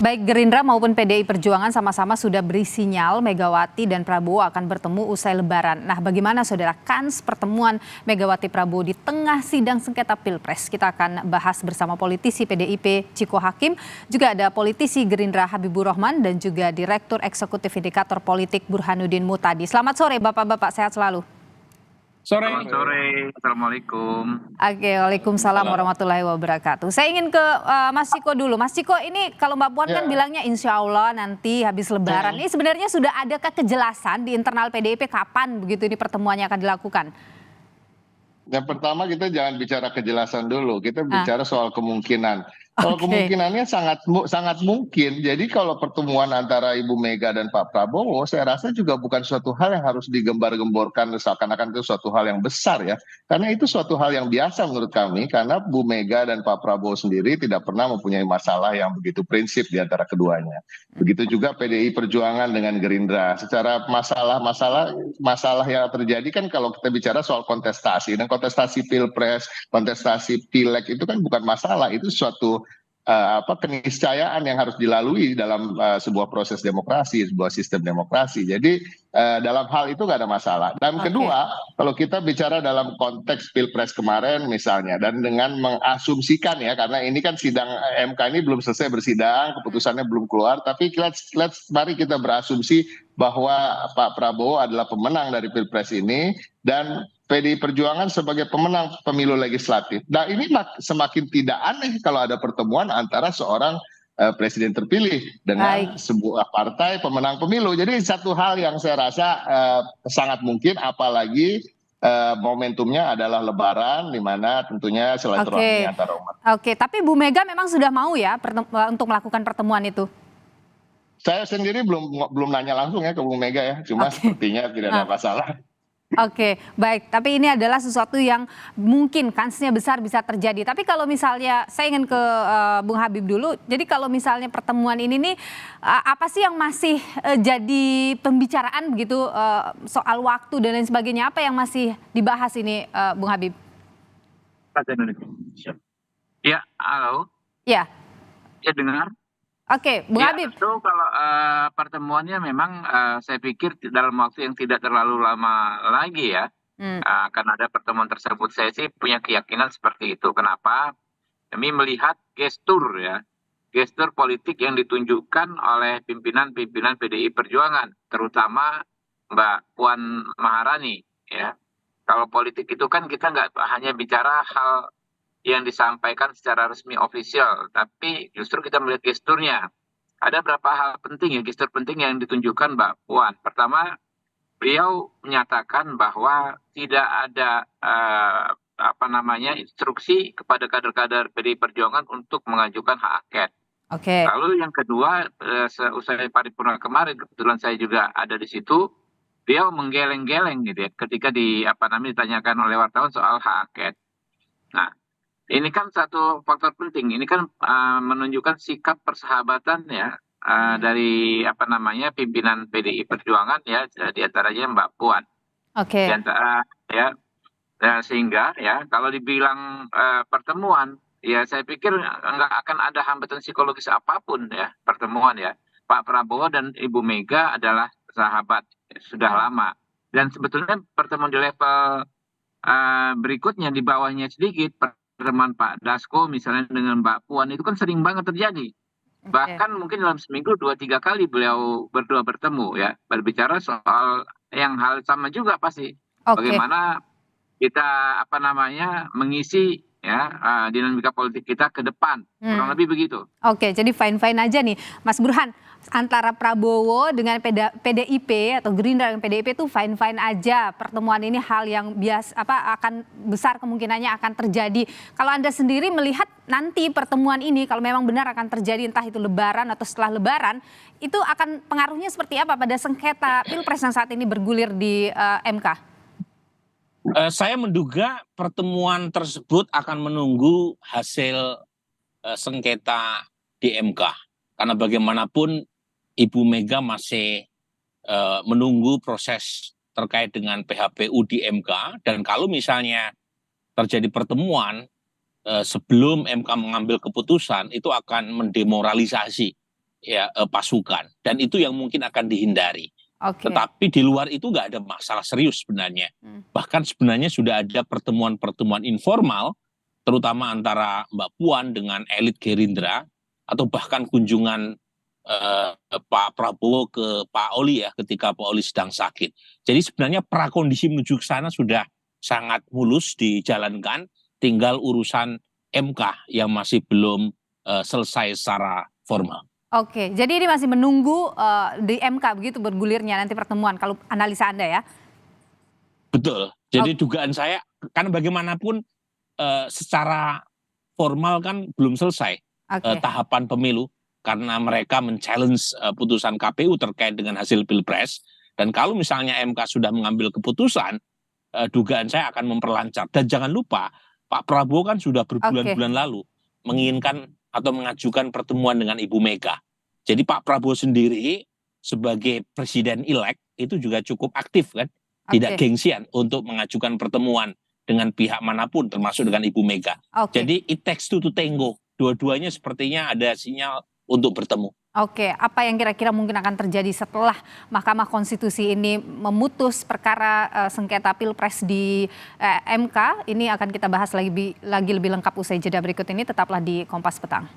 Baik Gerindra maupun PDI Perjuangan sama-sama sudah beri sinyal Megawati dan Prabowo akan bertemu usai Lebaran. Nah, bagaimana saudara kans pertemuan Megawati Prabowo di tengah sidang sengketa Pilpres? Kita akan bahas bersama politisi PDIP Ciko Hakim, juga ada politisi Gerindra Habibur Rahman dan juga Direktur Eksekutif Indikator Politik Burhanuddin Mutadi. Selamat sore Bapak-bapak, sehat selalu. Selamat sore, Assalamualaikum. Oke, waalaikumsalam warahmatullahi wabarakatuh. Saya ingin ke Mas Ciko dulu. Mas Ciko, ini kalau Mbak Puan kan bilangnya insya Allah nanti habis Lebaran. Ini sebenarnya sudah adakah kejelasan di internal PDIP kapan begitu ini pertemuannya akan dilakukan? Yang pertama kita jangan bicara kejelasan dulu, kita bicara soal kemungkinan. Kalau kemungkinannya sangat mungkin. Jadi kalau pertemuan antara Ibu Mega dan Pak Prabowo, saya rasa juga bukan suatu hal yang harus digembar-gemborkan seakan-akan itu suatu hal yang besar ya. Karena itu suatu hal yang biasa menurut kami, karena Bu Mega dan Pak Prabowo sendiri tidak pernah mempunyai masalah yang begitu prinsip di antara keduanya. Begitu juga PDI Perjuangan dengan Gerindra. Secara masalah yang terjadi kan kalau kita bicara soal kontestasi, dan kontestasi Pilpres, kontestasi Pileg itu kan bukan masalah, itu suatu keniscayaan yang harus dilalui dalam sebuah proses demokrasi, sebuah sistem demokrasi. Jadi dalam hal itu nggak ada masalah. Dan kedua, kalau kita bicara dalam konteks Pilpres kemarin misalnya, dan dengan mengasumsikan ya, karena ini kan sidang MK ini belum selesai bersidang, keputusannya belum keluar, tapi mari kita berasumsi bahwa Pak Prabowo adalah pemenang dari Pilpres ini dan PDI Perjuangan sebagai pemenang pemilu legislatif. Nah ini semakin tidak aneh kalau ada pertemuan antara seorang presiden terpilih dengan sebuah partai pemenang pemilu. Jadi satu hal yang saya rasa sangat mungkin, apalagi momentumnya adalah Lebaran, di mana tentunya silaturahmi antara umat. Oke, tapi Bu Mega memang sudah mau ya untuk melakukan pertemuan itu? Saya sendiri belum nanya langsung ya ke Bu Mega ya, cuma sepertinya tidak ada masalah. Oke, baik. Tapi ini adalah sesuatu yang mungkin kansnya besar bisa terjadi. Tapi kalau misalnya, saya ingin ke Bung Habib dulu. Jadi kalau misalnya pertemuan ini nih, apa sih yang masih jadi pembicaraan begitu soal waktu dan lain sebagainya? Apa yang masih dibahas ini, Bung Habib? Ya, halo. Ya. Ya, dengar. Oke, Bung Habib. Itu kalau pertemuannya memang saya pikir dalam waktu yang tidak terlalu lama lagi ya akan ada pertemuan tersebut. Saya sih punya keyakinan seperti itu. Kenapa? Kami melihat gestur ya, gestur politik yang ditunjukkan oleh pimpinan-pimpinan PDI Perjuangan, terutama Mbak Puan Maharani ya. Kalau politik itu kan kita nggak hanya bicara hal yang disampaikan secara resmi ofisial, tapi justru kita melihat gesturnya. Ada beberapa hal penting ya, gestur penting yang ditunjukkan Mbak Puan. Pertama, beliau menyatakan bahwa tidak ada instruksi kepada kader-kader PDI Perjuangan untuk mengajukan hak angket. Lalu yang kedua, seusai paripurna kemarin, kebetulan saya juga ada di situ, beliau menggeleng-geleng gitu ya, ketika ditanyakan oleh wartawan soal hak angket. Nah, ini kan satu faktor penting. Ini kan menunjukkan sikap persahabatan ya dari pimpinan PDI Perjuangan ya, di antaranya Mbak Puan. Di antara ya, sehingga ya kalau dibilang pertemuan ya saya pikir nggak akan ada hambatan psikologis apapun ya pertemuan ya. Pak Prabowo dan Ibu Mega adalah sahabat sudah lama, dan sebetulnya pertemuan di level berikutnya di bawahnya sedikit, pertemuan Pak Dasko misalnya dengan Mbak Puan itu kan sering banget terjadi. Bahkan mungkin dalam seminggu 2-3 kali beliau berdua bertemu ya, berbicara soal yang hal sama juga pasti. Bagaimana kita mengisi ya dinamika politik kita ke depan, kurang lebih begitu. Oke, jadi fine-fine aja nih Mas Burhan, antara Prabowo dengan PDIP atau Gerindra dengan PDIP itu fine-fine aja, pertemuan ini hal yang biasa akan besar kemungkinannya akan terjadi. Kalau Anda sendiri melihat nanti pertemuan ini kalau memang benar akan terjadi, entah itu Lebaran atau setelah Lebaran, itu akan pengaruhnya seperti apa pada sengketa Pilpres yang saat ini bergulir di MK? Saya menduga pertemuan tersebut akan menunggu hasil sengketa di MK. Karena bagaimanapun Ibu Mega masih menunggu proses terkait dengan PHPU di MK. Dan kalau misalnya terjadi pertemuan sebelum MK mengambil keputusan, itu akan mendemoralisasi ya pasukan, dan itu yang mungkin akan dihindari. Tetapi di luar itu nggak ada masalah serius sebenarnya. Bahkan sebenarnya sudah ada pertemuan-pertemuan informal, terutama antara Mbak Puan dengan elit Gerindra, atau bahkan kunjungan Pak Prabowo ke Pak Oli ya ketika Pak Oli sedang sakit. Jadi sebenarnya prakondisi menuju ke sana sudah sangat mulus dijalankan, tinggal urusan MK yang masih belum selesai secara formal. Oke, jadi ini masih menunggu di MK begitu bergulirnya nanti pertemuan kalau analisa Anda ya? Betul. Jadi dugaan saya, karena bagaimanapun secara formal kan belum selesai tahapan pemilu, karena mereka men-challenge putusan KPU terkait dengan hasil Pilpres. Dan kalau misalnya MK sudah mengambil keputusan, dugaan saya akan memperlancar. Dan jangan lupa, Pak Prabowo kan sudah berbulan-bulan lalu menginginkan atau mengajukan pertemuan dengan Ibu Mega. Jadi Pak Prabowo sendiri sebagai presiden elek itu juga cukup aktif kan, tidak gengsian untuk mengajukan pertemuan dengan pihak manapun termasuk dengan Ibu Mega. Jadi it takes two to tango. Dua-duanya sepertinya ada sinyal untuk bertemu. Oke, apa yang kira-kira mungkin akan terjadi setelah Mahkamah Konstitusi ini memutus perkara sengketa Pilpres di MK? Ini akan kita bahas lagi lebih lengkap usai jeda berikut ini. Tetaplah di Kompas Petang.